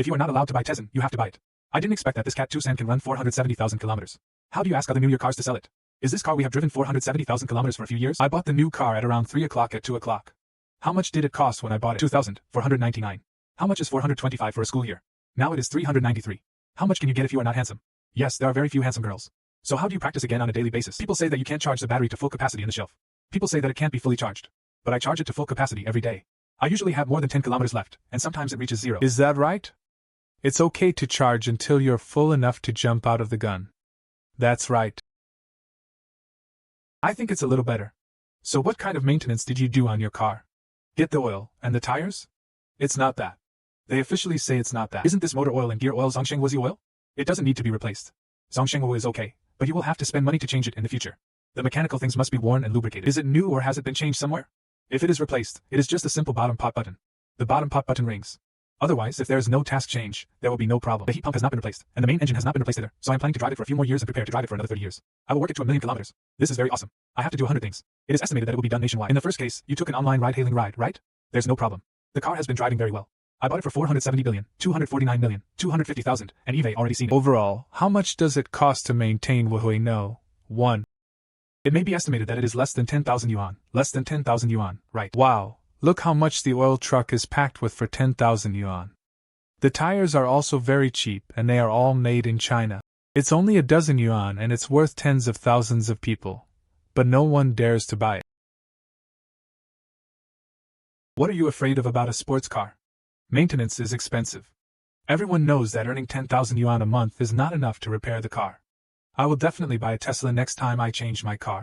If you are not allowed to buy Tessen, you have to buy it. I didn't expect that this Cat Tucson can run 470,000 kilometers. How do you ask other New Year cars to sell it? Is this car we have driven 470,000 kilometers for a few years? I bought the new car at around 3 o'clock at 2 o'clock. How much did it cost when I bought it? 2,499. How much is 425 for a school year? Now it is 393. How much can you get if you are not handsome? Yes, there are very few handsome girls. So how do you practice again on a daily basis? People say that you can't charge the battery to full capacity in the shelf. People say that it can't be fully charged. But I charge it to full capacity every day. I usually have more than 10 kilometers left, and sometimes it reaches 0. Is that right? It's okay to charge until you're full enough to jump out of the gun. That's right. I think it's a little better. So what kind of maintenance did you do on your car? Get the oil, and the tires? It's not that. They officially say it's not that. Isn't this motor oil and gear oil Zhongshenghuazi oil? It doesn't need to be replaced. Zhongshenghuo is okay, but you will have to spend money to change it in the future. The mechanical things must be worn and lubricated. Is it new or has it been changed somewhere? If it is replaced, it is just a simple bottom pot button. The bottom pot button rings. Otherwise, if there is no task change, there will be no problem. The heat pump has not been replaced, and the main engine has not been replaced either, so I'm planning to drive it for a few more years and prepare to drive it for another 30 years. I will work it to 1,000,000 kilometers. This is very awesome. I have to do 100 things. It is estimated that it will be done nationwide. In the first case, you took an online ride-hailing ride, right? There's no problem. The car has been driving very well. I bought it for 470,249,250,000, and eBay already seen it. Overall, how much does it cost to maintain Wuhui No 1? It may be estimated that it is less than 10,000 yuan. Less than 10,000 yuan, right? Wow, look how much the oil truck is packed with for 10,000 yuan. The tires are also very cheap and they are all made in China. It's only a dozen yuan and it's worth tens of thousands of people. But no one dares to buy it. What are you afraid of about a sports car? Maintenance is expensive. Everyone knows that earning 10,000 yuan a month is not enough to repair the car. I will definitely buy a Tesla next time I change my car.